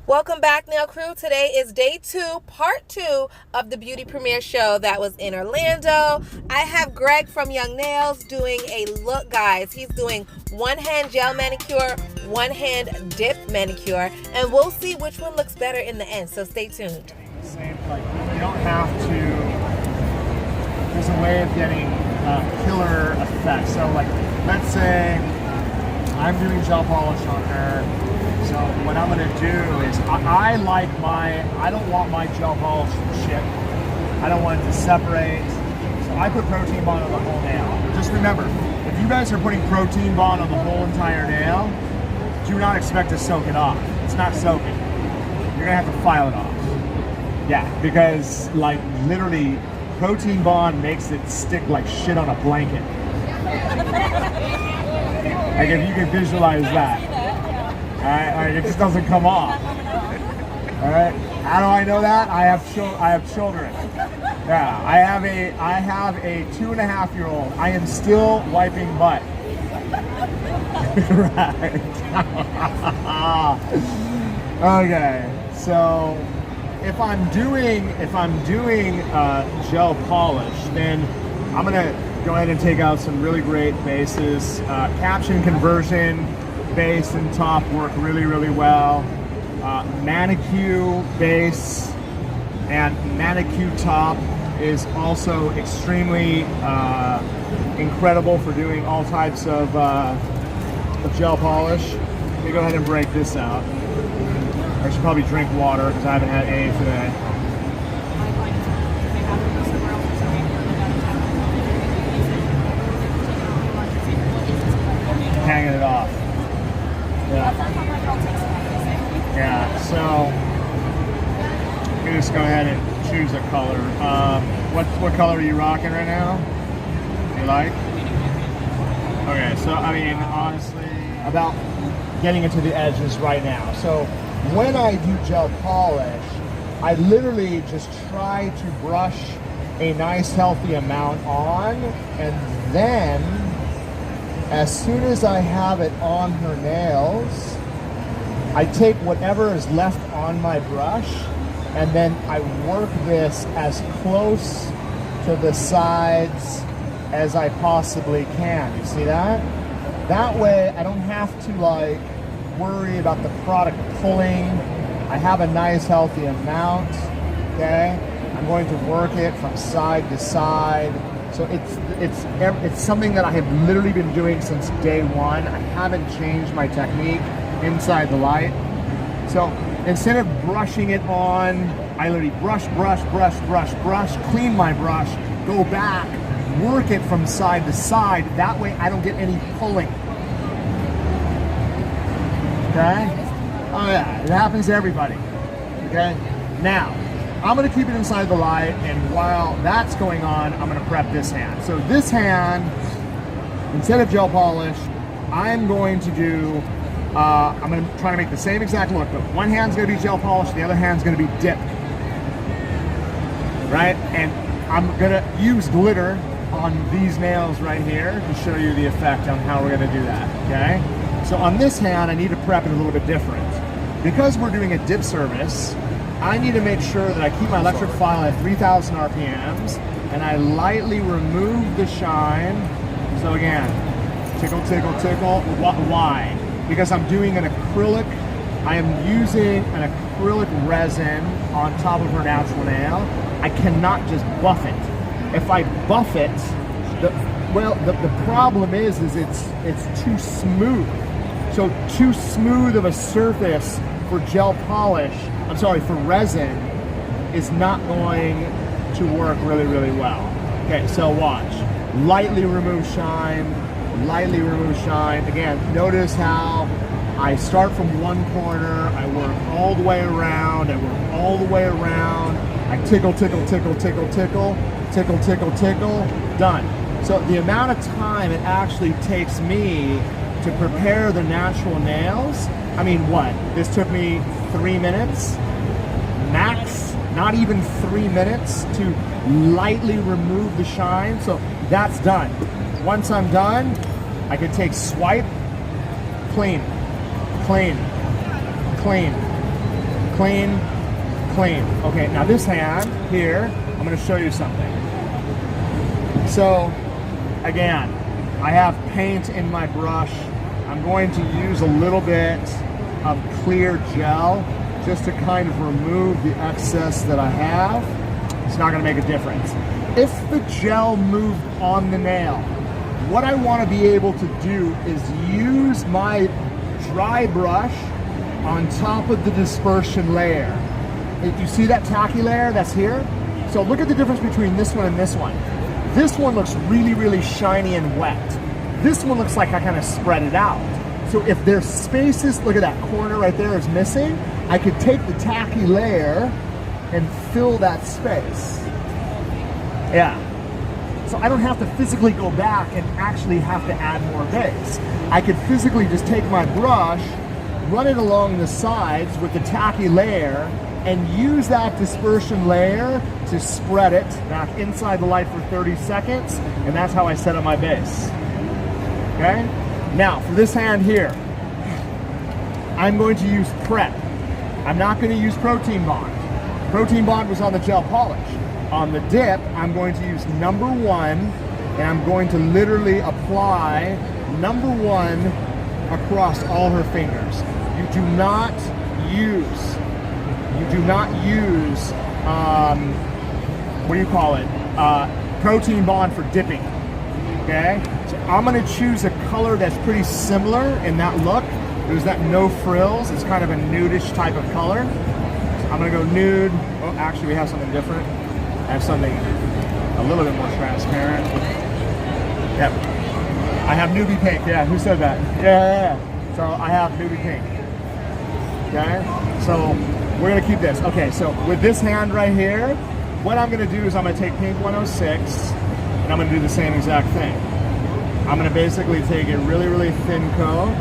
Welcome back, nail crew. Today is day 2, part 2 of the beauty premiere show that was in Orlando. I have Greg from Young Nails doing a look, guys. He's doing one hand gel manicure, one hand dip manicure, and we'll see which one looks better in the end, so stay tuned. Same, like, you don't have to, there's a way of getting killer effect. So like, let's say I'm doing gel polish on her. So what I'm gonna do is, I don't want my gel polish to chip. I don't want it to separate. So I put protein bond on the whole nail. Just remember, if you guys are putting protein bond on the whole entire nail, do not expect to soak it off. It's not soaking. You're gonna have to file it off. Yeah, because like literally, protein bond makes it stick like shit on a blanket. Like if you can visualize that. Alright, it just doesn't come off. Alright, how do I know that? I have children. Yeah, I have a 2.5-year-old. I am still wiping butt. Right. Okay, so if I'm doing gel polish, then I'm gonna go ahead and take out some really great bases. Caption conversion base and top work really, really well. Manicure base and manicure top is also extremely incredible for doing all types of gel polish. Let me go ahead and break this out. I should probably drink water because I haven't had any today. Hanging it off. Yeah, so let me just go ahead and choose a color. What color are you rocking right now? You like? Okay, so I mean, honestly, about getting into the edges right now. So when I do gel polish, I literally just try to brush a nice healthy amount on, and then as soon as I have it on her nails, I take whatever is left on my brush and then I work this as close to the sides as I possibly can. You see that? That way I don't have to like worry about the product pulling. I have a nice healthy amount, okay? I'm going to work it from side to side. So it's something that I have literally been doing since day one. I haven't changed my technique inside the light. So instead of brushing it on, I literally brush, clean my brush, go back, work it from side to side. That way I don't get any pulling. Okay? Oh yeah, it happens to everybody. Okay? Now, I'm gonna keep it inside the light, and while that's going on, I'm gonna prep this hand. So this hand, instead of gel polish, I'm going to do, I'm gonna try to make the same exact look, but one hand's gonna be gel polish, the other hand's gonna be dip. Right? And I'm gonna use glitter on these nails right here to show you the effect on how we're gonna do that, okay? So on this hand, I need to prep it a little bit different. Because we're doing a dip service, I need to make sure that I keep my electric file at 3,000 RPMs and I lightly remove the shine. So again, tickle, tickle, tickle. Why? Because I'm doing an acrylic. I am using an acrylic resin on top of her natural nail. I cannot just buff it. If I buff it, the problem is it's too smooth. So too smooth of a surface for gel polish, for resin, is not going to work really, really well. Okay, so watch. Lightly remove shine, lightly remove shine. Again, notice how I start from one corner, I work all the way around, I work all the way around, I tickle, tickle, tickle, tickle, tickle, tickle, tickle, tickle, done. So the amount of time it actually takes me to prepare the natural nails, I mean, what? This took me 3 minutes, max, not even 3 minutes to lightly remove the shine. So that's done. Once I'm done, I can take swipe, clean, clean, clean, Clean, clean. Okay, now this hand here, I'm gonna show you something. So, again, I have paint in my brush. I'm going to use a little bit of clear gel just to kind of remove the excess that I have. It's not gonna make a difference. If the gel moved on the nail, what I wanna be able to do is use my dry brush on top of the dispersion layer. You see that tacky layer that's here? So look at the difference between this one and this one. This one looks really, really shiny and wet. This one looks like I kind of spread it out. So if there's spaces, look at that corner right there is missing, I could take the tacky layer and fill that space. Yeah. So I don't have to physically go back and actually have to add more base. I could physically just take my brush, run it along the sides with the tacky layer, and use that dispersion layer to spread it back inside the light for 30 seconds, and that's how I set up my base. Okay? Now, for this hand here, I'm going to use Prep. I'm not going to use Protein Bond. Protein Bond was on the gel polish. On the dip, I'm going to use number 1, and I'm going to literally apply number 1 across all her fingers. You do not use, what do you call it? Protein Bond for dipping, okay? So I'm gonna choose a color that's pretty similar in that look. There's that no frills, it's kind of a nudish type of color. So I'm gonna go nude. Oh, actually we have something different. I have something a little bit more transparent. Yep. I have newbie pink, yeah, who said that? Yeah. So I have newbie pink. Okay, so we're gonna keep this. Okay, so with this hand right here, what I'm gonna do is I'm gonna take pink 106 and I'm gonna do the same exact thing. I'm gonna basically take a really, really thin coat.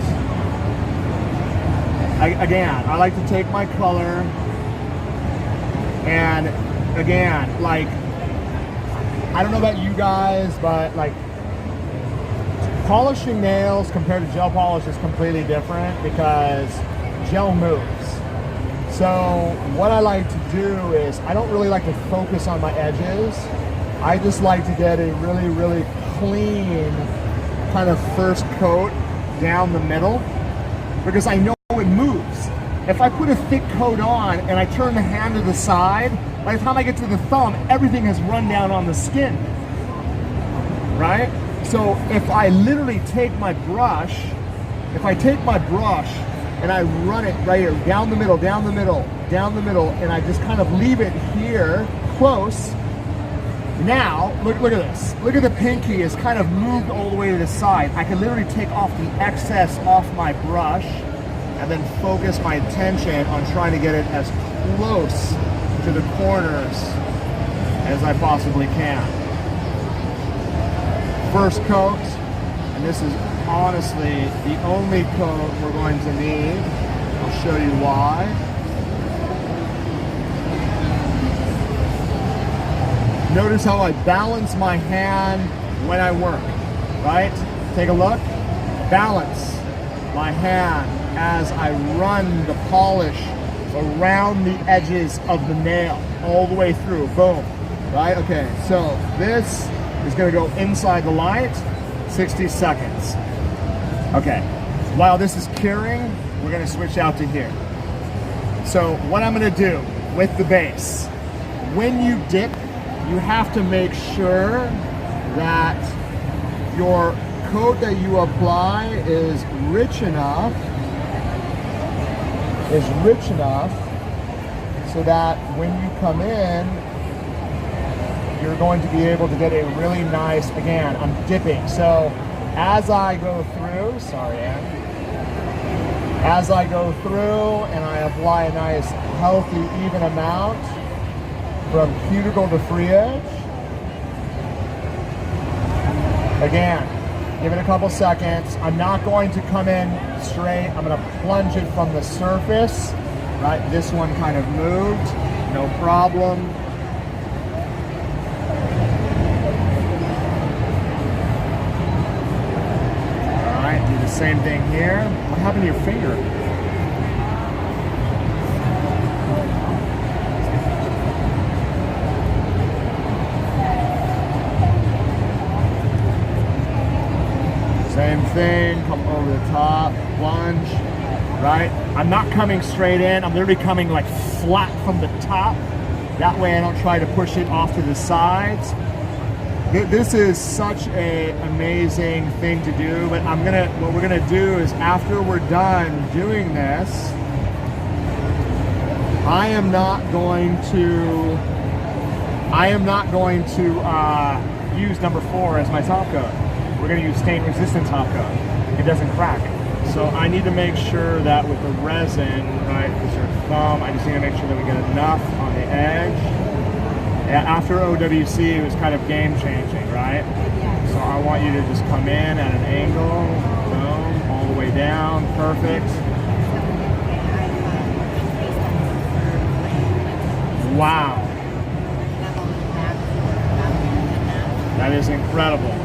Again, I like to take my color and again, like, I don't know about you guys, but like, polishing nails compared to gel polish is completely different because gel moves. So what I like to do is, I don't really like to focus on my edges. I just like to get a really, really clean kind of first coat down the middle because I know it moves. If I put a thick coat on and I turn the hand to the side, by the time I get to the thumb, everything has run down on the skin, right? So if I literally take my brush, and I run it right here, down the middle, down the middle, down the middle, and I just kind of leave it here, close. Now, look at this. Look at the pinky is kind of moved all the way to the side. I can literally take off the excess off my brush and then focus my attention on trying to get it as close to the corners as I possibly can. First coat, and this is honestly the only coat we're going to need. I'll show you why. Notice how I balance my hand when I work, right? Take a look. Balance my hand as I run the polish around the edges of the nail all the way through. Boom. Right? Okay, so this is going to go inside the light, 60 seconds. Okay, while this is curing, we're going to switch out to here. So what I'm going to do with the base, when you dip, you have to make sure that your coat that you apply is rich enough so that when you come in, you're going to be able to get a really nice, again, I'm dipping. So as I go through, sorry, Ann, as I go through and I apply a nice, healthy, even amount from cuticle to free edge, again, give it a couple seconds. I'm not going to come in straight. I'm going to plunge it from the surface, right? This one kind of moved, no problem. All right, do the same thing here. What happened to your finger? Same thing, come over the top, plunge, right? I'm not coming straight in, I'm literally coming like flat from the top. That way I don't try to push it off to the sides. This is such a amazing thing to do, but what we're gonna do is after we're done doing this, I am not going to use number 4 as my top coat. We're going to use stain resistant top coat. It doesn't crack. So I need to make sure that with the resin, right, with your thumb, I just need to make sure that we get enough on the edge. Yeah, after OWC, it was kind of game changing, right? So I want you to just come in at an angle, boom, all the way down, perfect. Wow. That is incredible.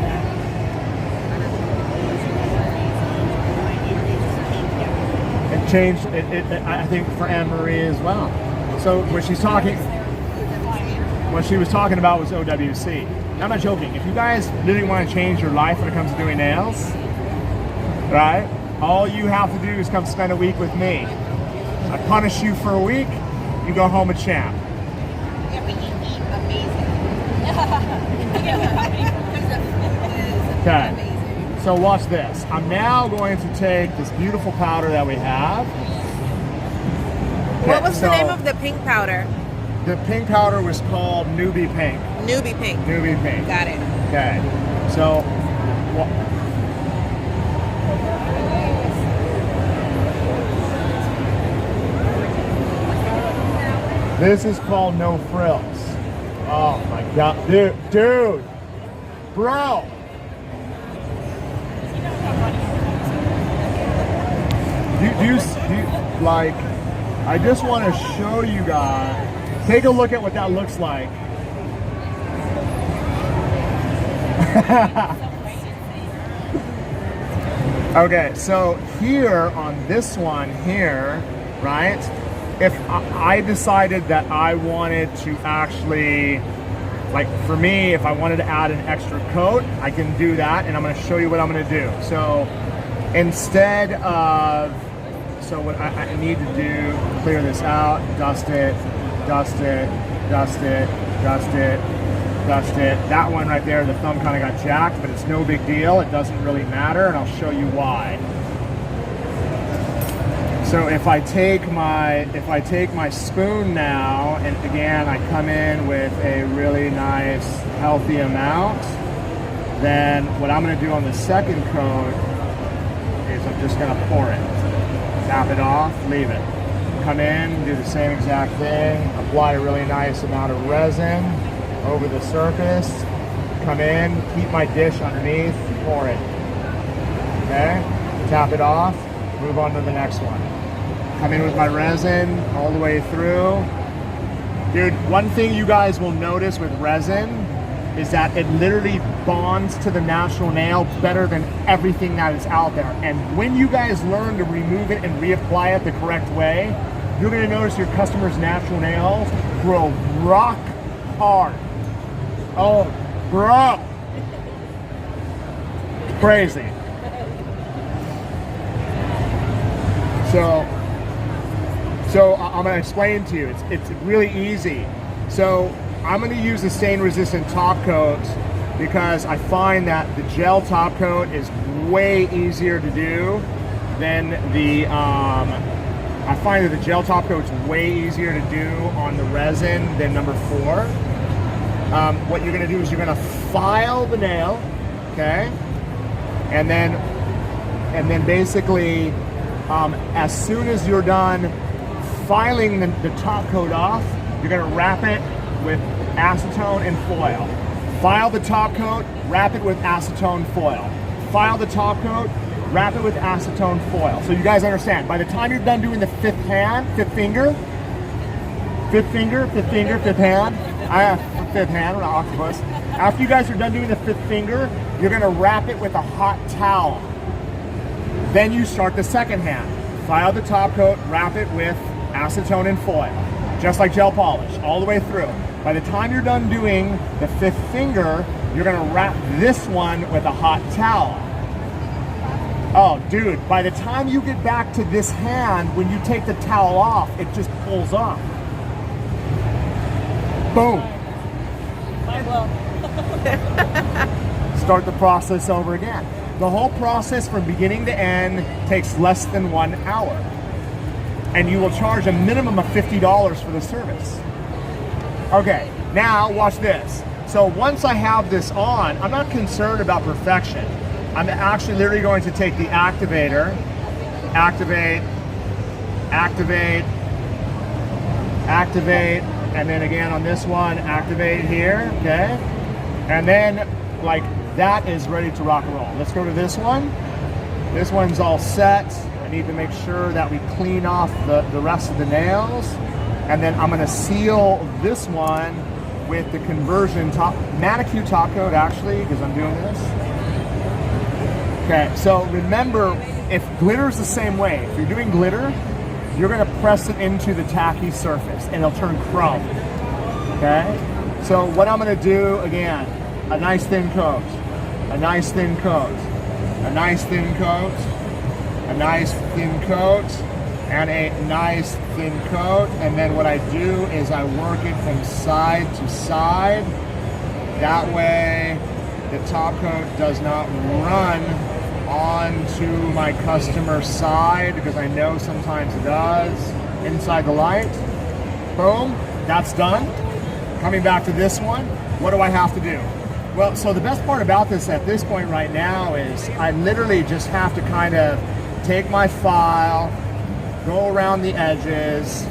It changed, I think, for Anne-Marie as well. So what she was talking about was OWC. I'm not joking. If you guys really want to change your life when it comes to doing nails, right? All you have to do is come spend a week with me. I punish you for a week, you go home a champ. Yeah, but you eat amazing. Okay, so watch this. I'm now going to take this beautiful powder that we have. Okay, What was the name of the pink powder? The pink powder was called Newbie Pink. Newbie pink. Newbie Pink. Got it. Okay, so this is called No Frills. Oh my God, dude, bro. Do you like? I just want to show you guys. Take a look at what that looks like. Okay, so here on this one here, right? If I decided that I wanted to actually, like for me, if I wanted to add an extra coat, I can do that, and I'm going to show you what I'm going to do. So instead of, so what I need to do, clear this out, dust it, dust it, dust it, dust it, dust it. That one right there, the thumb kind of got jacked, but it's no big deal. It doesn't really matter, and I'll show you why. So if I take my spoon now, and again I come in with a really nice healthy amount, then what I'm going to do on the second coat is I'm just going to pour it. Tap it off, leave it. Come in, do the same exact thing, apply a really nice amount of resin over the surface, come in, keep my dish underneath, pour it. Okay? Tap it off, move on to the next one. Come in with my resin all the way through. Dude, one thing you guys will notice with resin is that it literally bonds to the natural nail better than everything that is out there. And when you guys learn to remove it and reapply it the correct way, you're gonna notice your customers' natural nails grow rock hard. Oh, bro. Crazy. So I'm going to explain to you. It's really easy. So I'm going to use the stain resistant top coat because I find that the gel top coat is way easier to do than the I find that the gel top coat is way easier to do on the resin than number 4. What you're going to do is you're going to file the nail, okay, and then basically as soon as you're done filing the top coat off, you're going to wrap it with acetone and foil. File the top coat, wrap it with acetone foil. File the top coat, wrap it with acetone foil. So you guys understand, by the time you're done doing the fifth hand, fifth hand, an octopus. After you guys are done doing the fifth finger, you're going to wrap it with a hot towel. Then you start the second hand. File the top coat, wrap it with acetone and foil, just like gel polish, all the way through. By the time you're done doing the fifth finger, you're going to wrap this one with a hot towel. Oh, dude, by the time you get back to this hand, when you take the towel off, it just pulls off. Boom. I will. Start the process over again. The whole process from beginning to end takes less than 1 hour. And you will charge a minimum of $50 for the service. Okay, now watch this. So once I have this on, I'm not concerned about perfection. I'm actually literally going to take the activator, activate, and then again on this one, activate here, okay? And then, like, that is ready to rock and roll. Let's go to this one. This one's all set. I need to make sure that we clean off the rest of the nails. And then I'm gonna seal this one with the conversion manicure top coat, actually, because I'm doing this. Okay, so remember, if glitter is the same way, if you're doing glitter, you're gonna press it into the tacky surface and it'll turn chrome, okay? So what I'm gonna do, again, a nice thin coat, a nice thin coat, a nice thin coat, a nice thin coat, and a nice thin coat. And then what I do is I work it from side to side. That way the top coat does not run onto my customer's side, because I know sometimes it does, inside the light. Boom, that's done. Coming back to this one, what do I have to do? Well, so the best part about this at this point right now is I literally just have to kind of take my file, go around the edges,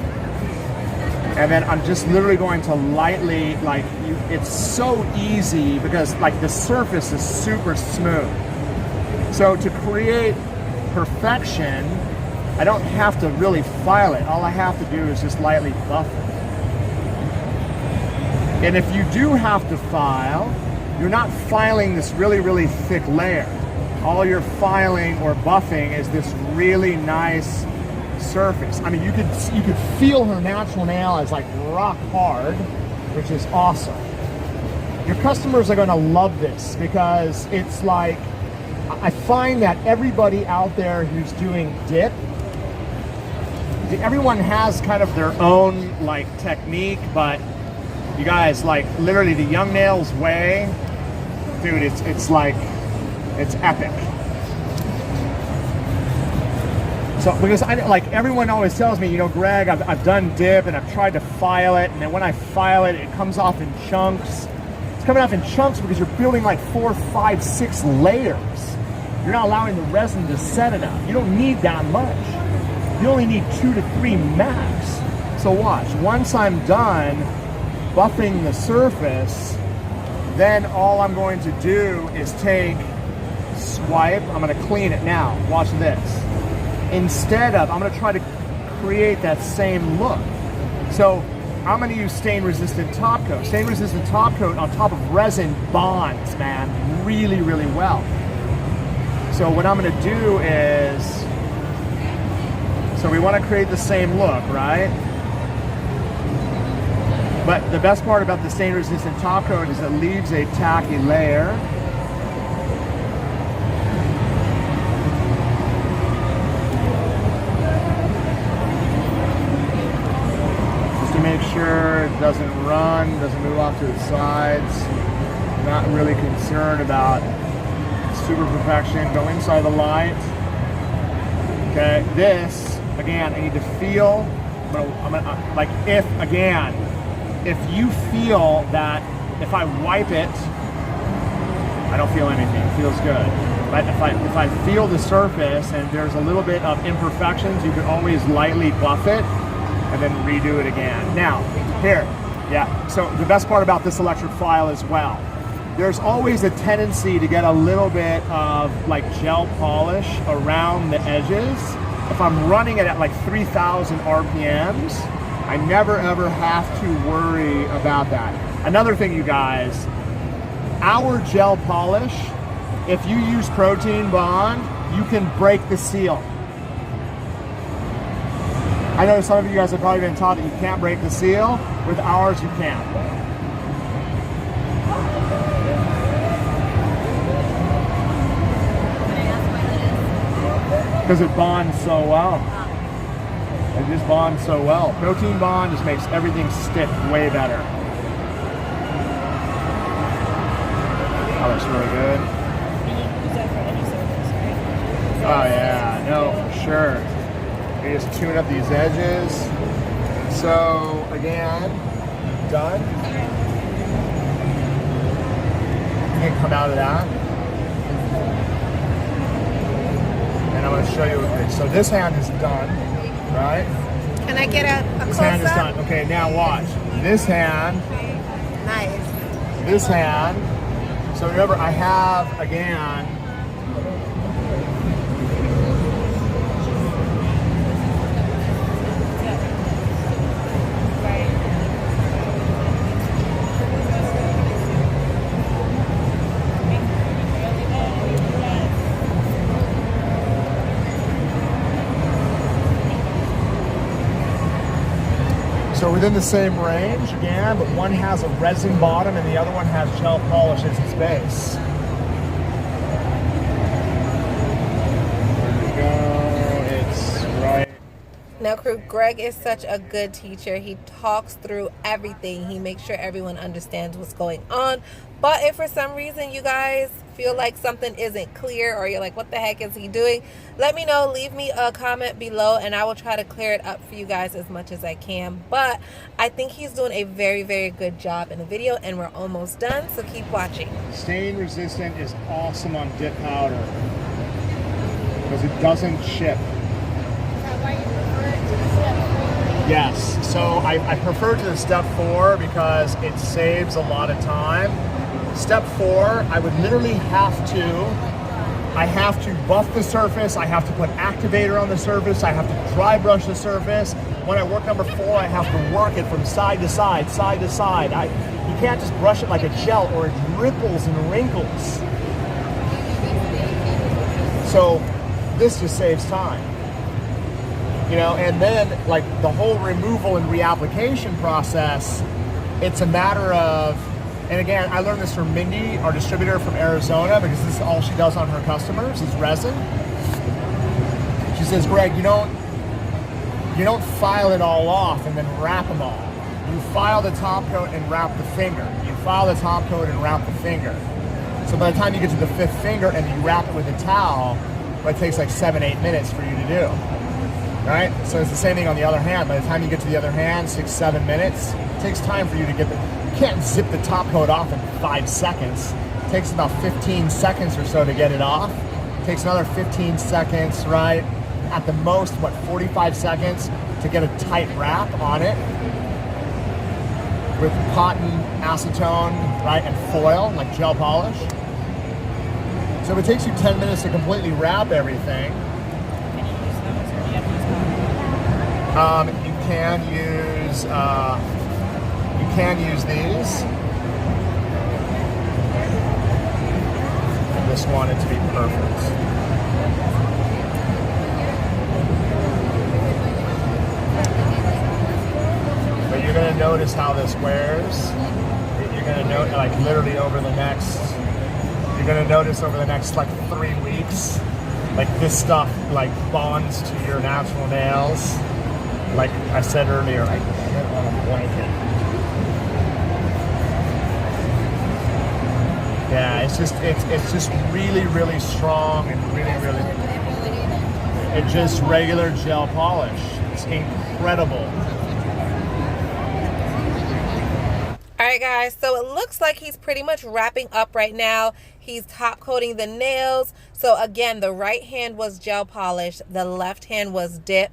and then I'm just literally going to lightly, like, it's so easy because like the surface is super smooth. So to create perfection, I don't have to really file it. All I have to do is just lightly buff it. And if you do have to file, you're not filing this really, really thick layer. All you're filing or buffing is this really nice surface. I mean, you could feel her natural nail as like rock hard, which is awesome. Your customers are gonna love this because it's like, I find that everybody out there who's doing dip, everyone has kind of their own like technique, but you guys, like literally the Young Nails way, dude, it's like, it's epic. So, because like everyone always tells me, you know, Greg, I've done dip and I've tried to file it, and then when I file it, it comes off in chunks. It's coming off in chunks because you're building like 4, 5, 6 layers. You're not allowing the resin to set enough. You don't need that much. You only need 2 to 3 max. So watch, once I'm done buffing the surface, then all I'm going to do is take, swipe, I'm gonna clean it now. Watch this. Instead of, I'm gonna try to create that same look. So I'm gonna use stain resistant top coat. Stain resistant top coat on top of resin bonds, man, really, really well. So what I'm gonna do is, so we wanna create the same look, right? But the best part about the stain resistant top coat is it leaves a tacky layer. Just to make sure it doesn't run, doesn't move off to the sides. I'm not really concerned about super perfection. Go inside the light. Okay, this, again, I need to feel, like if you feel that if I wipe it, I don't feel anything, it feels good. But if I feel the surface and there's a little bit of imperfections, you can always lightly buff it and then redo it again. Now, here, yeah, so the best part about this electric file as well, there's always a tendency to get a little bit of like gel polish around the edges. If I'm running it at like 3,000 RPMs, I never ever have to worry about that. Another thing, you guys, our gel polish, if you use protein bond, you can break the seal. I know some of you guys have probably been taught that you can't break the seal. With ours, you can. because it bonds so well. It just bonds so well. Protein bond just makes everything stick way better. Oh, that's really good. And you can use that for any surface, right? Oh yeah, no, for sure. You just tune up these edges. So again, done. You can come out of that. And I'm going to show you. Okay, so this hand is done, right? Can I get a This close hand is up? done. Okay, now watch. This hand, Nice. this hand. So remember, I have, again, so within the same range again, but one has a resin bottom and the other one has gel polish as its base. There we go, it's right. Now, crew, Greg is such a good teacher. He talks through everything. He makes sure everyone understands what's going on. But if for some reason you guys feel like something isn't clear or you're like, what the heck is he doing? Let me know. Leave me a comment below and I will try to clear it up for you guys as much as I can. But I think he's doing a very, very good job in the video and we're almost done. So keep watching. Stain resistant is awesome on dip powder because it doesn't chip. Yes, so I prefer to the step 4 because it saves a lot of time. Step 4, I would literally have to buff the surface, I have to put activator on the surface, I have to dry brush the surface. When I work number 4, I have to work it from side to side, side to side. You can't just brush it like a gel or it ripples and wrinkles. So this just saves time. You know, and then like the whole removal and reapplication process, it's a matter of, and again, I learned this from Mindy, our distributor from Arizona, because this is all she does on her customers is resin. She says, Greg, you don't file it all off and then wrap them all. You file the top coat and wrap the finger. You file the top coat and wrap the finger. So by the time you get to the 5th finger and you wrap it with a towel, well, it takes like 7-8 minutes for you to do. Right? So it's the same thing on the other hand. By the time you get to the other hand, 6-7 minutes, it takes time for you to get you can't zip the top coat off in 5 seconds. It takes about 15 seconds or so to get it off. It takes another 15 seconds, right? At the most, 45 seconds to get a tight wrap on it with cotton, acetone, right, and foil, like gel polish. So if it takes you 10 minutes to completely wrap everything, you can use these. I just want it to be perfect. But you're gonna notice how this wears. You're gonna note like literally over the next. You're gonna notice over the next like 3 weeks, like this stuff like bonds to your natural nails. Like I said earlier, I get on a blanket. Yeah, it's just really, really strong and really, it's just regular gel polish. It's incredible. All right, guys, so it looks like he's pretty much wrapping up right now. He's top coating the nails. So again, the right hand was gel polish, the left hand was dip.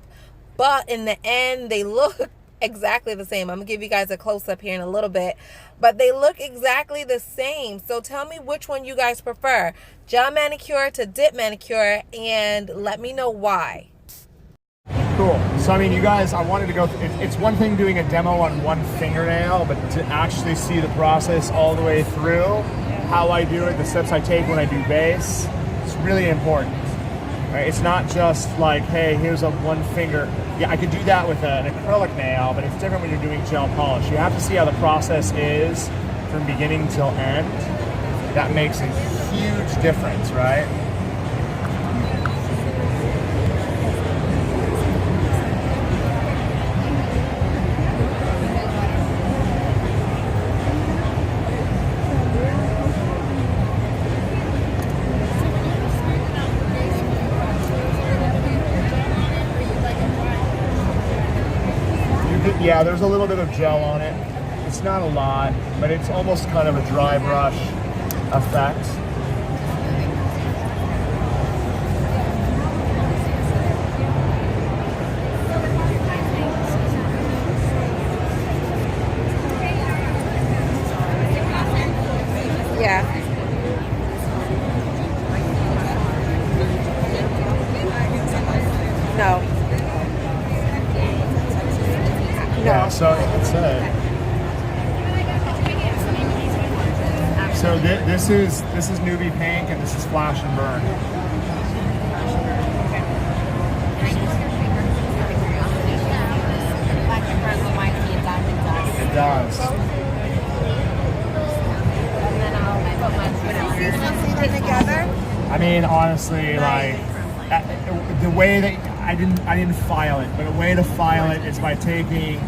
But in the end, they look exactly the same. I'm going to give you guys a close-up here in a little bit. But they look exactly the same. So tell me which one you guys prefer. Gel manicure to dip manicure. And let me know why. Cool. So, I mean, you guys, I wanted to go through, it's one thing doing a demo on one fingernail, but to actually see the process all the way through, how I do it, the steps I take when I do base, it's really important. Right? It's not just like, hey, here's a one finger. Yeah, I could do that with an acrylic nail, but it's different when you're doing gel polish. You have to see how the process is from beginning till end. That makes a huge difference, right? Yeah, there's a little bit of gel on it. It's not a lot, but it's almost kind of a dry brush effect. Yeah. No. Yeah, so it's so this is newbie pink and this is flash and burn. It does. Together. I mean, honestly, like the way that I didn't file it, but a way to file it is by taking,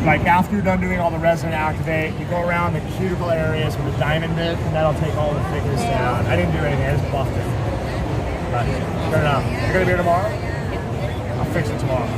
like, after you're done doing all the resin activate, you go around the cuticle areas with a diamond bit, and that'll take all the thickness down. I didn't do anything, I just buffed it. But good enough. You're gonna be here tomorrow? I'll fix it tomorrow.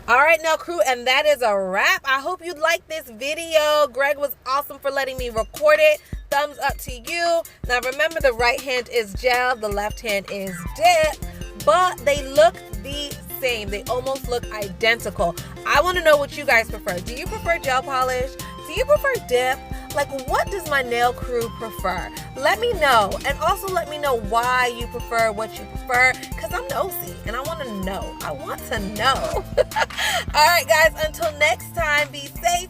All right, now, crew, and that is a wrap. I hope you liked this video. Greg was awesome for letting me record it. Thumbs up to you. Now, remember, the right hand is gel, the left hand is dip, but they look the same. They almost look identical. I want to know what you guys prefer. Do you prefer gel polish? Do you prefer dip? Like, what does my nail crew prefer? Let me know. And also let me know why you prefer what you prefer, because I'm nosy and I want to know. I want to know. All right, guys, until next time, be safe,